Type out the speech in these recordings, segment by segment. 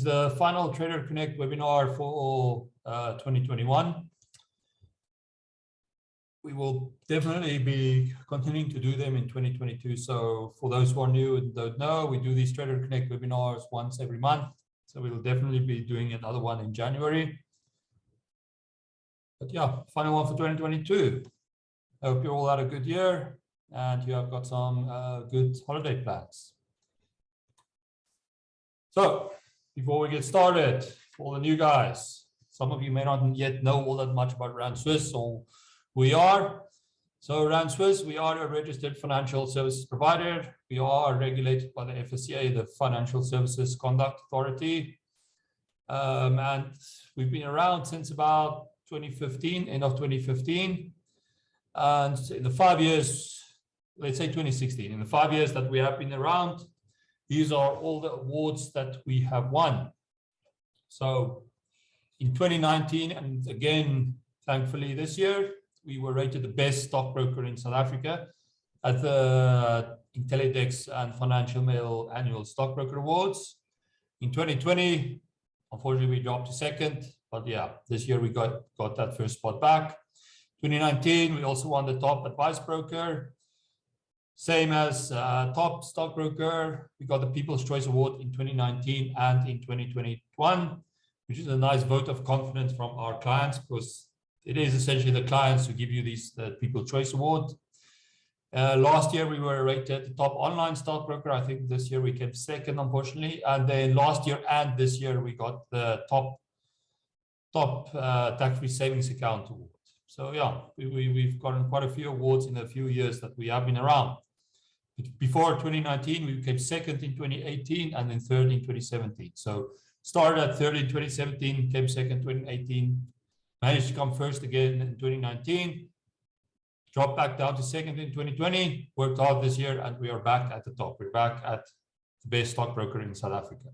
is the final Trader Connect webinar for 2021. We will definitely be continuing to do them in 2022. So for those who are new and don't know, we do these Trader Connect webinars once every month. So we will definitely be doing another one in January. But yeah, final one for 2022. I hope you all had a good year and you have got some good holiday plans. So before we get started, for all the new guys, some of you may not yet know all that much about Rand Swiss or who we are. So Rand Swiss, we are a registered financial services provider. We are regulated by the FSCA, the Financial Services Conduct Authority. And we've been around since about 2015, end of 2015. And in the 5 years, let's say 2016, in the 5 years that we have been around, these are all the awards that we have won. So in 2019, and again, thankfully this year, we were rated the best stockbroker in South Africa at the Intellidex and Financial Mail Annual Stockbroker Awards. In 2020, unfortunately, we dropped to second, but yeah, this year we got that first spot back. 2019, we also won the top advice broker. Same as top stockbroker, we got the People's Choice Award in 2019 and in 2021, which is a nice vote of confidence from our clients, because it is essentially the clients who give you the People's Choice Award. Last year, we were rated the top online stockbroker. I think this year we came second, unfortunately. And then last year and this year, we got the top tax-free savings account award. So yeah, we've gotten quite a few awards in a few years that we have been around. Before 2019, we came second in 2018 and then third in 2017. So started at third in 2017, came second in 2018, managed to come first again in 2019, dropped back down to second in 2020, worked hard this year, and we are back at the top. We're back at the best stockbroker in South Africa.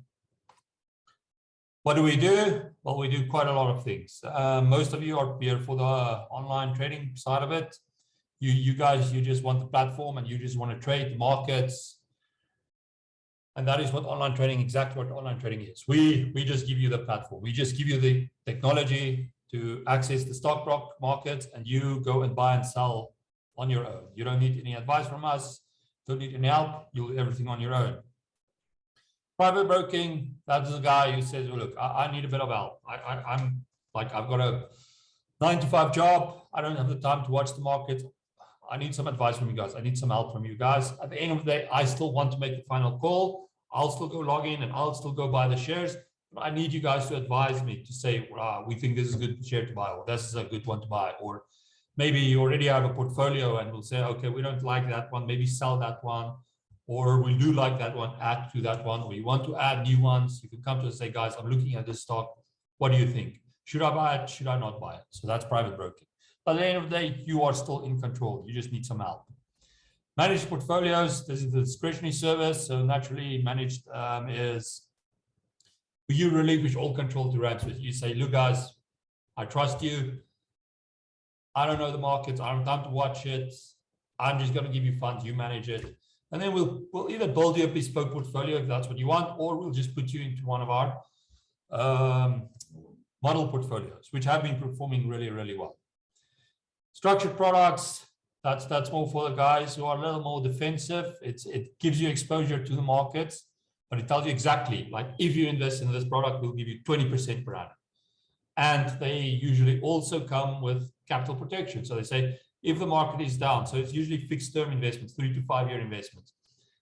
What do we do? Well, we do quite a lot of things. Most of you are here for the online trading side of it. You guys, you just want the platform and you just want to trade the markets. And that is what online trading, exactly what online trading is. We just give you the platform. We just give you the technology to access the stock markets, and you go and buy and sell on your own. You don't need any advice from us. Don't need any help. You'll do everything on your own. Private broking, that's the guy who says, well, look, I need a bit of help. I'm like, I've got a 9-to-5 job. I don't have the time to watch the market. I need some advice from you guys. I need some help from you guys. At the end of the day, I still want to make the final call. I'll still go log in and I'll still go buy the shares. But I need you guys to advise me to say, we think this is a good share to buy, or this is a good one to buy. Or maybe you already have a portfolio and we'll say, okay, we don't like that one. Maybe sell that one. Or we do like that one, add to that one, or you want to add new ones. You can come to us and say, guys, I'm looking at this stock. What do you think? Should I buy it? Should I not buy it? So that's private broking. But at the end of the day, you are still in control. You just need some help. Managed portfolios, this is the discretionary service. So naturally managed is you relinquish all control to Rand Swiss. You say, look, guys, I trust you. I don't know the markets. I don't have time to watch it. I'm just going to give you funds. You manage it. And then we'll either build you a bespoke portfolio if that's what you want, or we'll just put you into one of our model portfolios, which have been performing really, really well. Structured products, that's more for the guys who are a little more defensive. It gives you exposure to the markets, but it tells you exactly, like if you invest in this product, we'll give you 20% per annum. And they usually also come with capital protection. So they say, if the market is down, so it's usually fixed term investments, 3 to 5 year investments.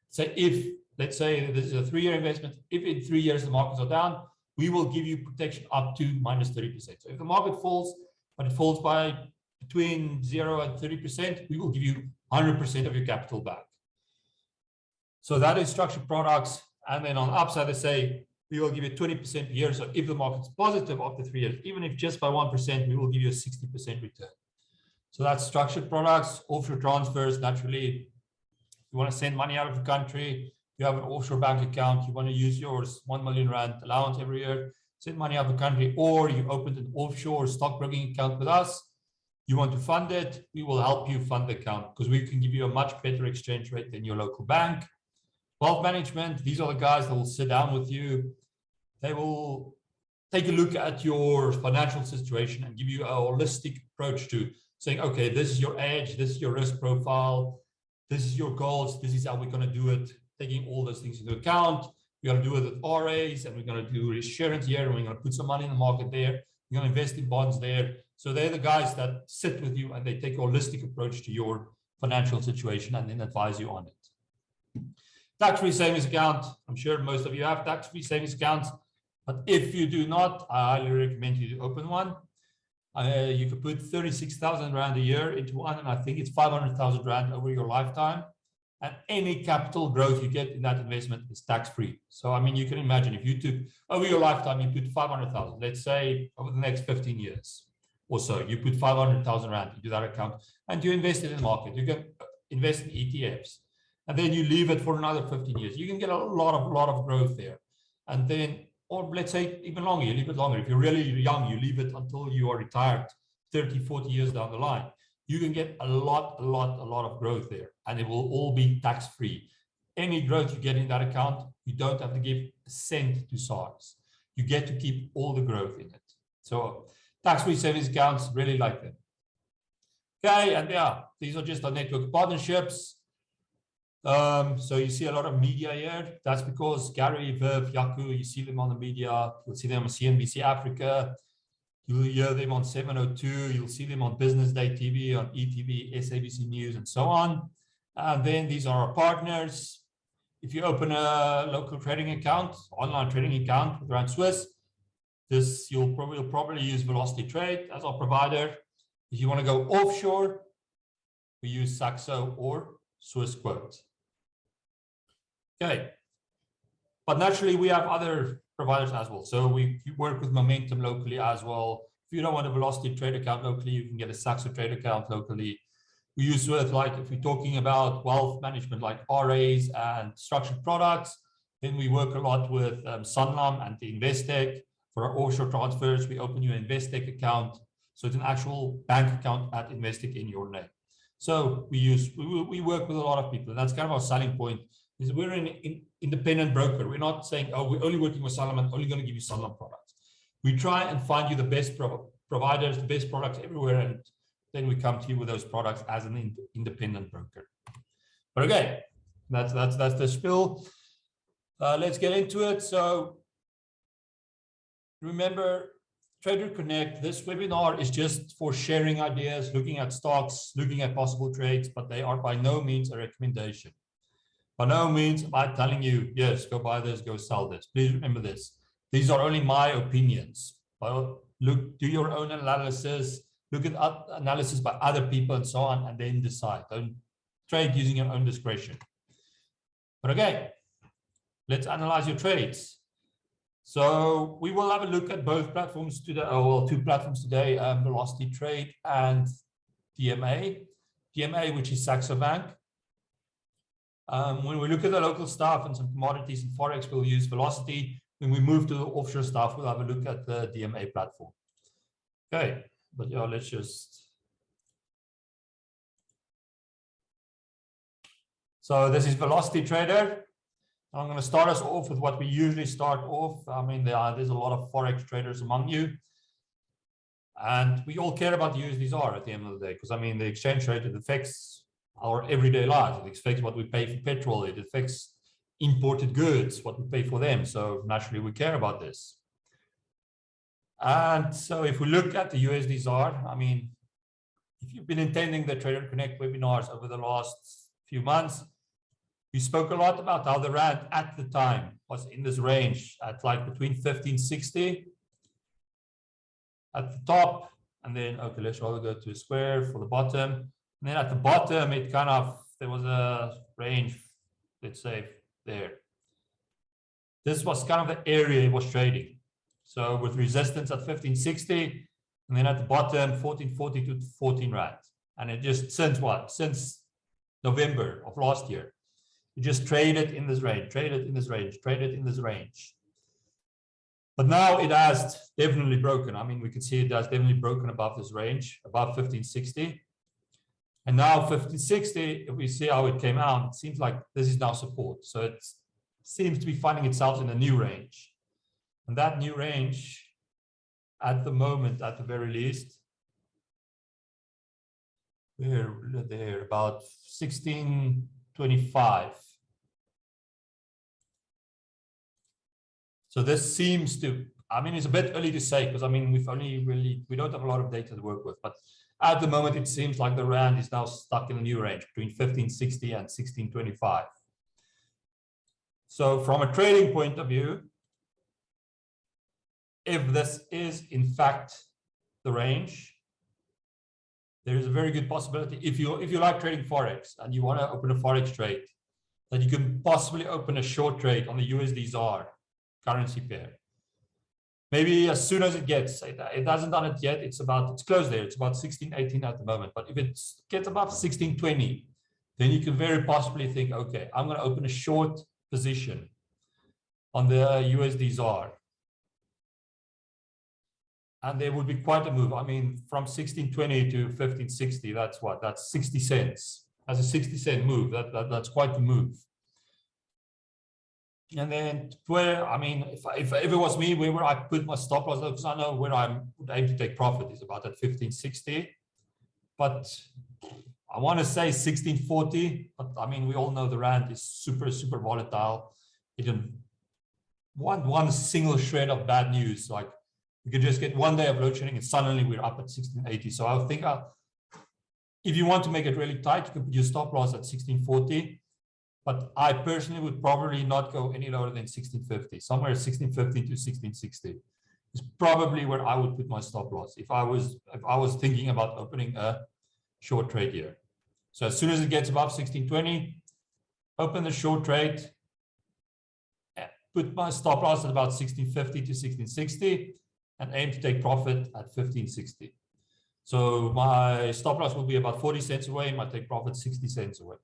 So if, let's say this is a 3-year investment, if in 3 years the markets are down, we will give you protection up to minus 30%. So if the market falls, but it falls by between 0 and 30%, we will give you 100% of your capital back. So that is structured products. And then on the upside, they say, we will give you 20% per year. So if the market's positive after 3 years, even if just by 1%, we will give you a 60% return. So that's structured products, offshore transfers. Naturally, if you want to send money out of the country, you have an offshore bank account, you want to use yours 1 million Rand allowance every year, send money out of the country, or you opened an offshore stockbroking account with us, you want to fund it, we will help you fund the account because we can give you a much better exchange rate than your local bank. Wealth management, these are the guys that will sit down with you they will take a look at your financial situation and give you a holistic approach to saying, okay, this is your age, this is your risk profile, this is your goals, this is how we're going to do it, taking all those things into account. We're going to do it with RAs, and we're going to do insurance here, and we're going to put some money in the market there. We're going to invest in bonds there. So they're the guys that sit with you and they take a holistic approach to your financial situation and then advise you on it. Tax-free savings account. I'm sure most of you have tax-free savings accounts, but if you do not, I highly recommend you to open one. You could put 36,000 Rand a year into one, and I think it's 500,000 Rand over your lifetime. And any capital growth you get in that investment is tax-free. So, I mean, you can imagine if you took over your lifetime, you put 500,000, let's say over the next 15 years or so, you put 500,000 Rand into that account and you invest it in the market. You can invest in ETFs and then you leave it for another 15 years. You can get a lot of growth there. And then, or let's say even longer, you leave it longer. If you're really young, you leave it until you are retired 30, 40 years down the line. You can get a lot of growth there, and it will all be tax-free. Any growth you get in that account, you don't have to give a cent to SARS. You get to keep all the growth in it. So tax-free savings accounts, really like them. Okay, and yeah, these are just our network partnerships. So you see a lot of media here. That's because Gary, Viv, Yaku, you see them on the media. You'll see them on CNBC Africa. You'll hear them on 702. You'll see them on Business Day TV, on ETV, SABC News, and so on. And then these are our partners. If you open a local trading account, online trading account with Rand Swiss, this you'll probably use Velocity Trade as our provider. If you want to go offshore, we use Saxo or Swiss Quote. Okay, but naturally we have other providers as well. So we work with Momentum locally as well. If you don't want a Velocity Trade account locally, you can get a Saxo Trade account locally. We use with, like, if we're talking about wealth management, like RAs and structured products, then we work a lot with Sanlam and the Investec. For our offshore transfers, we open you an Investec account. So it's an actual bank account at Investec in your name. So we work with a lot of people, and that's kind of our selling point. Is we're an independent broker. We're not saying, oh, we're only working with Sanlam and only going to give you Sanlam products. We try and find you the best providers, the best products everywhere, and then we come to you with those products as an independent broker. But okay, that's the spill. Let's get into it. So remember, Trader Connect, this webinar is just for sharing ideas, looking at stocks, looking at possible trades, but they are by no means a recommendation. By no means am I telling you, yes, go buy this, go sell this. Please remember this. These are only my opinions. Well, do your own analysis, look at analysis by other people and so on, and then decide. Don't trade using your own discretion. But okay, let's analyze your trades. So we will have a look at both platforms today, well, two platforms today, Velocity Trade and DMA. DMA, which is Saxo Bank. When we look at the local stuff and some commodities and Forex, we'll use Velocity. When we move to the offshore stuff, we'll have a look at the DMA platform. Okay, but yeah, let's just. So this is Velocity Trader. I'm going to start us off with what we usually start off. I mean, there's a lot of Forex traders among you. And we all care about the USDZAR at the end of the day, because I mean, the exchange rate, it affects our everyday lives. It affects what we pay for petrol. It affects imported goods, what we pay for them. So naturally, we care about this. And so if we look at the USDZAR, I mean, if you've been attending the Trader Connect webinars over the last few months, we spoke a lot about how the Rand at the time was in this range at like between 1560 at the top, and then, okay, let's rather go to a square for the bottom. And then at the bottom, it kind of, there was a range, let's say there. This was kind of the area it was trading. So with resistance at 1560, and then at the bottom, 1440 to 14 Rand. And it just, since what? Since November of last year, it just traded in this range, traded in this range, traded in this range. But now it has definitely broken. I mean, we can see it has definitely broken above this range, above 1560. And now 1560, if we see how it came out, it seems like this is now support. So it seems to be finding itself in a new range. And that new range at the moment, at the very least, we're there about 1625. So this seems to, I mean, it's a bit early to say because I mean, we don't have a lot of data to work with, but at the moment, it seems like the Rand is now stuck in a new range between 1560 and 1625. So from a trading point of view, if this is in fact the range, there is a very good possibility if you like trading Forex and you want to open a Forex trade, that you can possibly open a short trade on the USDZAR currency pair. Maybe as soon as it gets, it hasn't done it yet, it's close there, it's about 1618 at the moment, but if it gets above 1620, then you can very possibly think, okay, I'm going to open a short position on the USDZAR. And there would be quite a move. I mean, from 1620 to 1560, that's what? That's 60 cents. That's a 60-cent move. That's quite the move. And then where, I mean, if it was me, where I put my stop loss, because I know where I would aim to take profit is about at 1560. But I want to say 1640. But I mean, we all know the Rand is super, super volatile. It can one single shred of bad news, like you could just get one day of load shedding and suddenly we're up at 1680. So I think if you want to make it really tight, you can put your stop loss at 1640. But I personally would probably not go any lower than 1650. Somewhere 1650 to 1660 is probably where I would put my stop loss if I was thinking about opening a short trade here. So as soon as it gets above 1620, open the short trade, put my stop loss at about 1650 to 1660, and aim to take profit at 1560. So my stop loss will be about 40 cents away, and my take profit 60 cents away.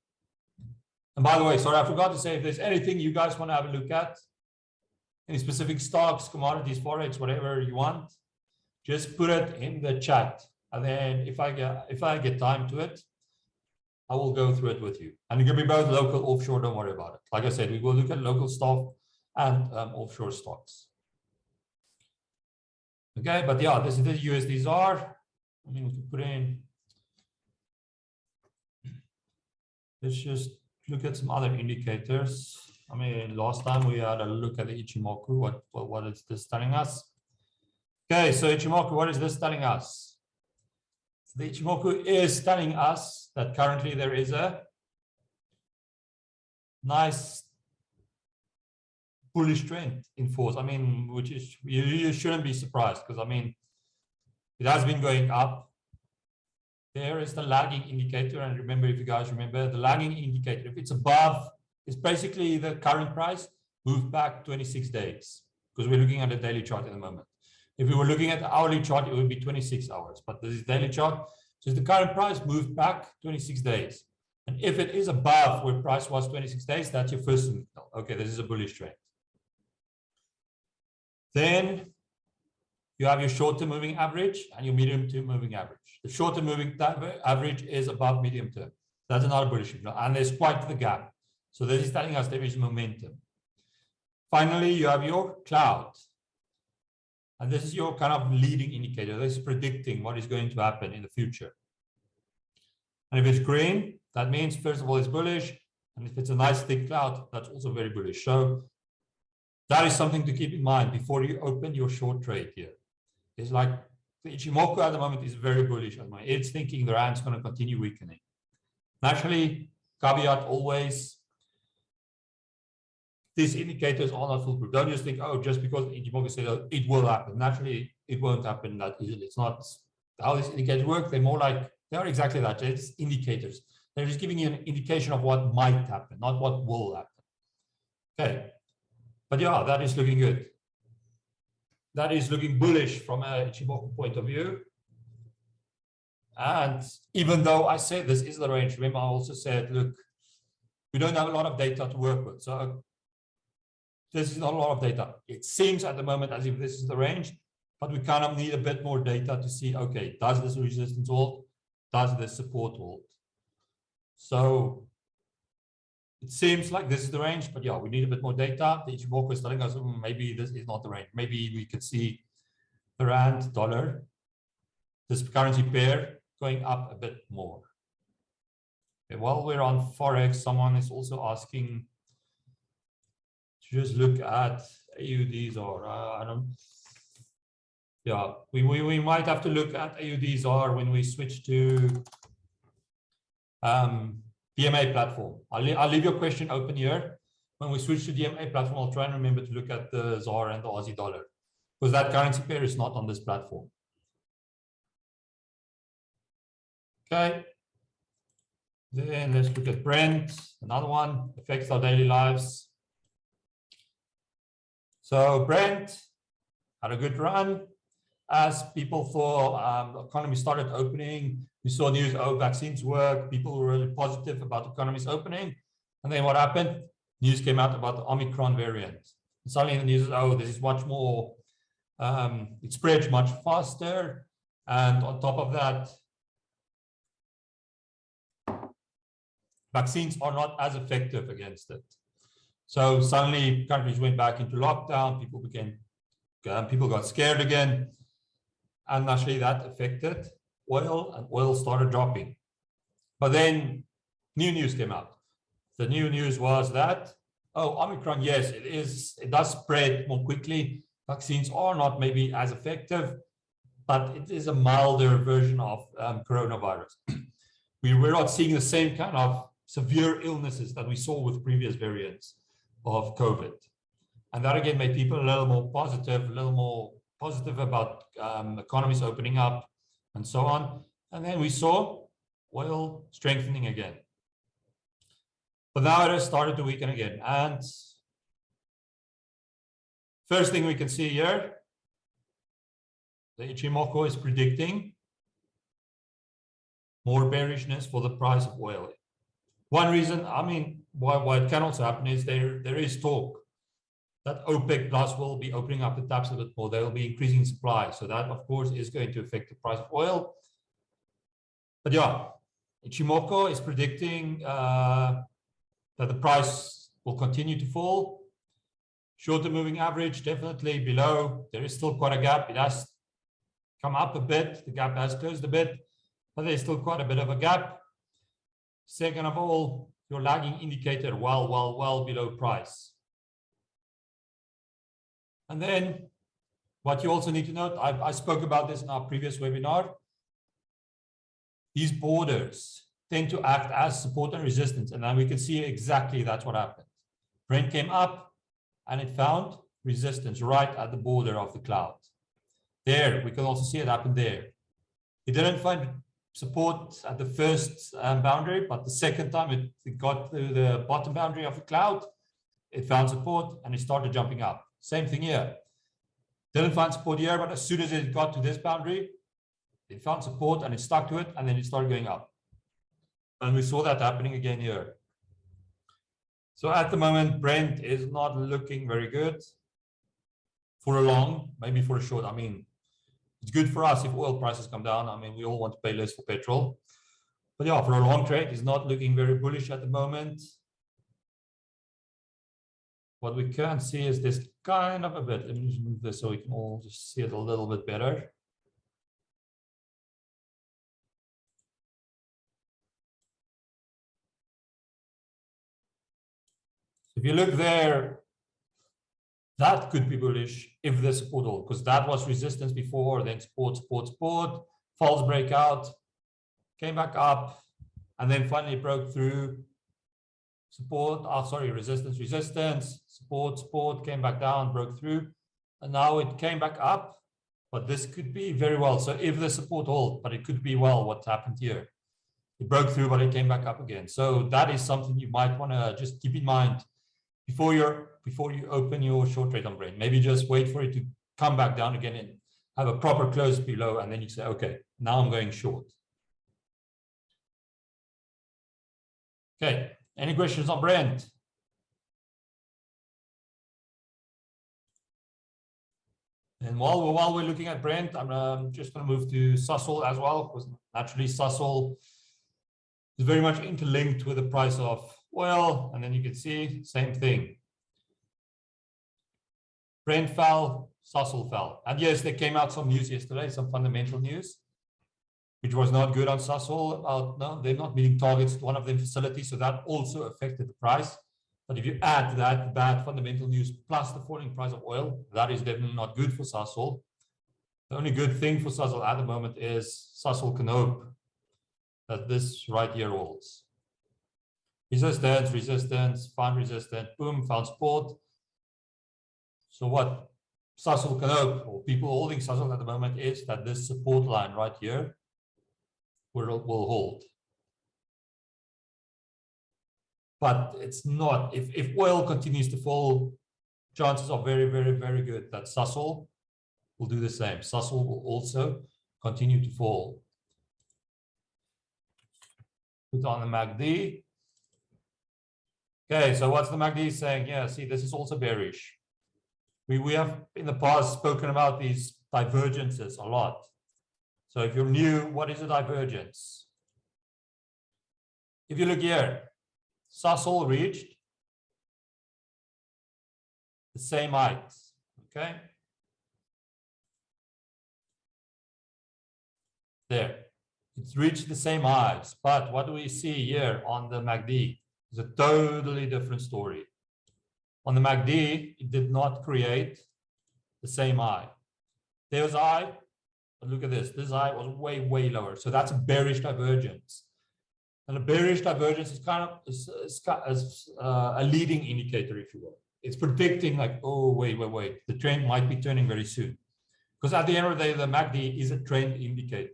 And by the way, sorry, I forgot to say, if there's anything you guys want to have a look at, any specific stocks, commodities, Forex, whatever you want, just put it in the chat. And then if I get time to it, I will go through it with you. And it can be both local, offshore, don't worry about it. Like I said, we will look at local stock and offshore stocks. Okay, but yeah, this is the USDZAR. I mean, we can put in, let's just look at some other indicators. I mean, last time we had a look at the Ichimoku. What is this telling us? Okay, so Ichimoku, what is this telling us? The Ichimoku is telling us that currently there is a nice bullish trend in force. I mean, which is, you shouldn't be surprised because I mean, it has been going up. There is the lagging indicator, and remember, if you guys remember, the lagging indicator, if it's above, it's basically the current price moved back 26 days because we're looking at the daily chart at the moment. If we were looking at the hourly chart, it would be 26 hours, but this is daily chart. So the current price moved back 26 days. And if it is above where price was 26 days, that's your first signal. Okay, this is a bullish trend. Then you have your short-term moving average and your medium-term moving average. The short-term moving average is above medium-term. That's another bullish signal, and there's quite the gap. So this is telling us there is momentum. Finally, you have your cloud. And this is your kind of leading indicator. This is predicting what is going to happen in the future. And if it's green, that means, first of all, it's bullish. And if it's a nice thick cloud, that's also very bullish. So that is something to keep in mind before you open your short trade here. It's like the Ichimoku at the moment is very bullish at the moment. It's thinking the Rand's going to continue weakening. Naturally, caveat always, these indicators are not foolproof. Don't just think, oh, just because Ichimoku said it will happen. Naturally, it won't happen that easily. It's not how these indicators work. They're more like, they are exactly that. It's indicators. They're just giving you an indication of what might happen, not what will happen. Okay. But yeah, that is looking good. That is looking bullish from a Ichimoku point of view. And even though I said this is the range, remember I also said, look, we don't have a lot of data to work with. So this is not a lot of data. It seems at the moment as if this is the range, but we kind of need a bit more data to see, okay, does this resistance hold? Does this support hold? So it seems like this is the range, but yeah, we need a bit more data. The Ichimoku is telling us maybe this is not the range. Maybe we could see the rand dollar, this currency pair, going up a bit more. Okay, while we're on Forex, someone is also asking to just look at AUDZAR. I don't. Yeah, we might have to look at AUDZAR when we switch to DMA platform. I'll leave your question open here. When we switch to DMA platform, I'll try and remember to look at the ZAR and the Aussie dollar, because that currency pair is not on this platform. Okay. Then let's look at Brent, another one, affects our daily lives. So Brent had a good run. As people thought the economy started opening, we saw news, oh, vaccines work, people were really positive about the economy's opening. And then what happened? News came out about the Omicron variant. And suddenly the news is, oh, this is much more, it spreads much faster. And on top of that, vaccines are not as effective against it. So suddenly countries went back into lockdown, people got scared again. And actually that affected oil, and oil started dropping. But then new news came out. The new news was that, oh, Omicron, yes, it does spread more quickly. Vaccines are not maybe as effective, but it is a milder version of coronavirus. We're not seeing the same kind of severe illnesses that we saw with previous variants of COVID. And that again made people a little more positive about economies opening up and so on. And then we saw oil strengthening again. But now it has started to weaken again. And first thing we can see here, the Ichimoku is predicting more bearishness for the price of oil. One reason, I mean, why it can also happen is there is talk that OPEC Plus will be opening up the taps a bit more. They will be increasing supply. So that, of course, is going to affect the price of oil. But yeah, Ichimoku is predicting that the price will continue to fall. Shorter moving average, definitely below. There is still quite a gap. It has come up a bit. The gap has closed a bit, but there's still quite a bit of a gap. Second of all, your lagging indicator well below price. And then what you also need to note, I spoke about this in our previous webinar. These borders tend to act as support and resistance. And then we can see exactly that's what happened. Brent came up and it found resistance right at the border of the cloud. There, we can also see it happen there. It didn't find support at the first boundary, but the second time it got to the bottom boundary of the cloud, it found support and it started jumping up. Same thing here. Didn't find support here, but as soon as it got to this boundary, it found support and it stuck to it, and then it started going up. And we saw that happening again here. So at the moment, Brent is not looking very good for a long, maybe for a short. I mean, it's good for us if oil prices come down. I mean, we all want to pay less for petrol. But yeah, for a long trade, it's not looking very bullish at the moment. What we can see is this kind of a bit. Let me just move this so we can all just see it a little bit better. If you look there, that could be bullish if the support holds, because that was resistance before, then support, false breakout, came back up, and then finally broke through. Support, resistance, support, came back down, broke through, and now it came back up, but this could be very well. So if the support holds, but it could be well what happened here. It broke through, but it came back up again. So that is something you might want to just keep in mind before you open your short trade on Brent. Maybe just wait for it to come back down again and have a proper close below, and then you say, okay, now I'm going short. Okay. Any questions on Brent? And while we're looking at Brent, I'm just going to move to Sasol as well, because naturally Sasol is very much interlinked with the price of Oil, and then you can see same thing. Brent fell, Sasol fell. And yes, there came out some news yesterday, some fundamental news, which was not good on Sasol about no, they're not meeting targets at one of their facilities, so that also affected the price. But if you add to that the bad fundamental news plus the falling price of oil, that is definitely not good for Sasol. The only good thing for Sasol at the moment is Sasol can hope that this right here holds. Resistance, resistance, found resistance, boom, found support. So what Sasol can hope, or people holding Sasol at the moment, is that this support line right here will hold. But it's not, if oil continues to fall, chances are very, very, very good that Sasol will do the same. Sasol will also continue to fall. Put on the MACD. Okay, so what's the MACD saying? Yeah, see, this is also bearish. We have in the past spoken about these divergences a lot. So if you're new, what is a divergence? If you look here, Sasol reached the same heights, okay? There, it's reached the same highs, but what do we see here on the MACD? It's a totally different story. On the MACD, it did not create the same high. There was a high, but look at this. This high was way, way lower. So that's a bearish divergence. And a bearish divergence is kind of a leading indicator, if you will. It's predicting like, oh, wait. The trend might be turning very soon. Because at the end of the day, the MACD is a trend indicator.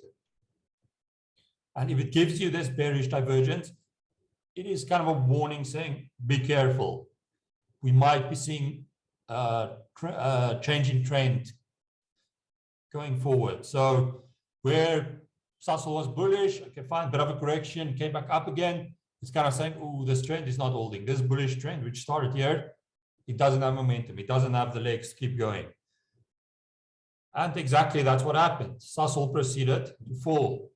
And if it gives you this bearish divergence, it is kind of a warning saying, be careful. We might be seeing change in trend going forward. So where Sasol was bullish, okay, fine, bit of a correction, came back up again. It's kind of saying, oh, this trend is not holding. This bullish trend, which started here, it doesn't have momentum. It doesn't have the legs to keep going. And exactly that's what happened. Sasol proceeded to fall.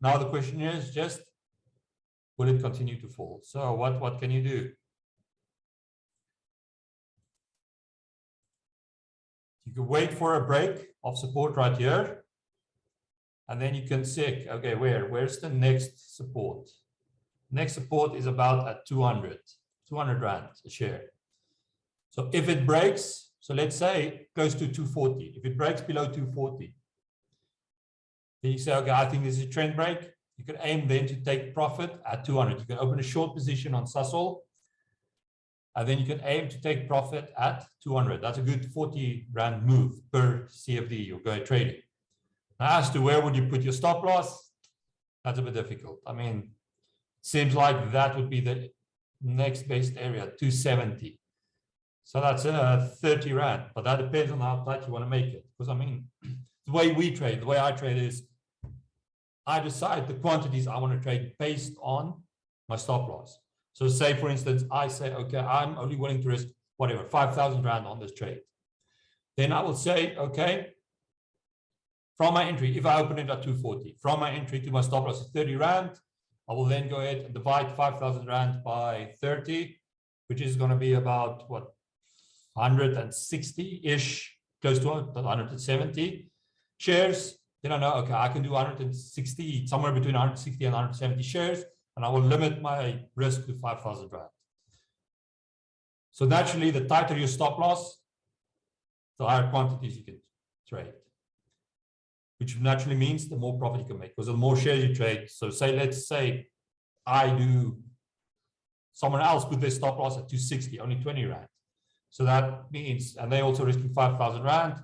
Now the question is just, will it continue to fall? So what can you do? You can wait for a break of support right here. And then you can see, okay, where's the next support? Next support is about at 200 Rand a share. So if it breaks, so let's say close to 240. If it breaks below 240, then you say, okay, I think this is a trend break. You can aim then to take profit at 200. You can open a short position on Sasol. And then you can aim to take profit at 200. That's a good 40 Rand move per CFD you're going trading. Now, as to where would you put your stop loss, that's a bit difficult. I mean, it seems like that would be the next best area, 270. So that's 30 Rand, but that depends on how tight you want to make it. Because I mean, the way we trade, the way I trade is, I decide the quantities I want to trade based on my stop loss. So say, for instance, I say, okay, I'm only willing to risk whatever, 5,000 Rand on this trade. Then I will say, okay, from my entry, if I open it at 240, from my entry to my stop loss is 30 Rand, I will then go ahead and divide 5,000 Rand by 30, which is going to be about, what, 160-ish, close to 170 shares. Then I know, okay, I can do 160, somewhere between 160 and 170 shares. And I will limit my risk to 5,000 Rand. So naturally, the tighter your stop loss, the higher quantities you can trade, which naturally means the more profit you can make because the more shares you trade. So say, let's say I do, someone else put their stop loss at 260, only 20 Rand. So that means, and they also risking 5,000 Rand.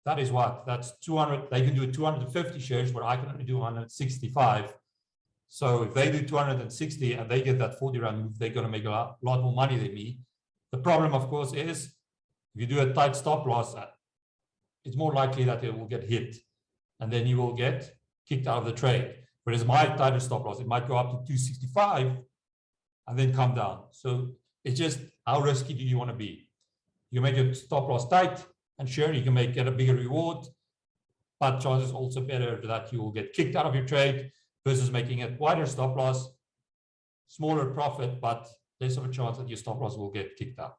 That is what? That's 200. They can do 250 shares, where I can only do 165. So if they do 260 and they get that 40 Rand move, they're going to make a lot more money than me. The problem, of course, is if you do a tight stop loss, it's more likely that it will get hit and then you will get kicked out of the trade. Whereas my tighter stop loss, it might go up to 265 and then come down. So it's just, how risky do you want to be? You make your stop loss tight and sure, you can get a bigger reward, but chances also better that you will get kicked out of your trade versus making a wider stop loss smaller profit, but less of a chance that your stop loss will get kicked out.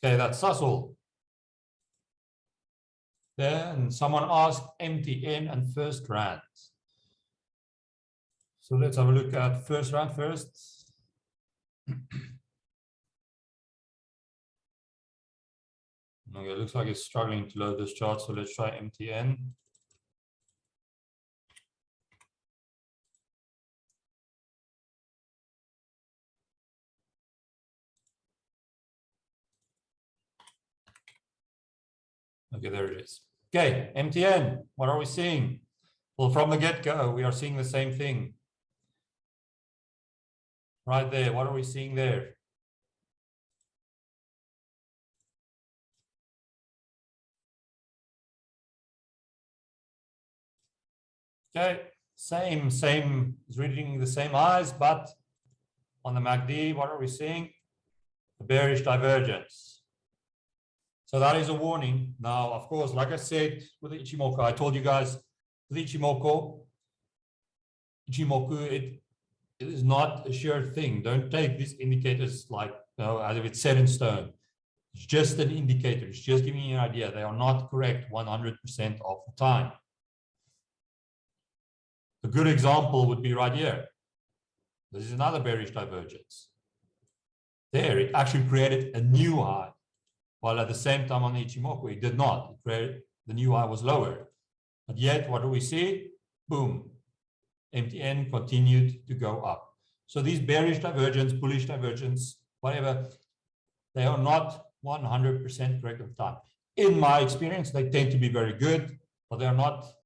Okay, that's Sasol. Then someone asked MTN and Firstrand. So let's have a look at Firstrand first. Okay, it looks like it's struggling to load this chart, so let's try MTN. Okay, there it is. Okay, MTN, what are we seeing? Well, from the get-go, we are seeing the same thing. Right there, what are we seeing there? Okay, same, it's reading the same highs, but on the MACD, what are we seeing? A bearish divergence. So that is a warning. Now, of course, like I said, with the Ichimoku, I told you guys, with the Ichimoku, it is not a sure thing. Don't take these indicators like, as if it's set in stone. It's just an indicator. It's just giving you an idea. They are not correct 100% of the time. A good example would be right here. This is another bearish divergence. There, it actually created a new high, while at the same time on the Ichimoku, it did not. It created, the new high was lower. But yet, what do we see? Boom. MTN continued to go up. So these bearish divergence, bullish divergence, whatever, they are not 100% correct of the time. In my experience, they tend to be very good, but they are not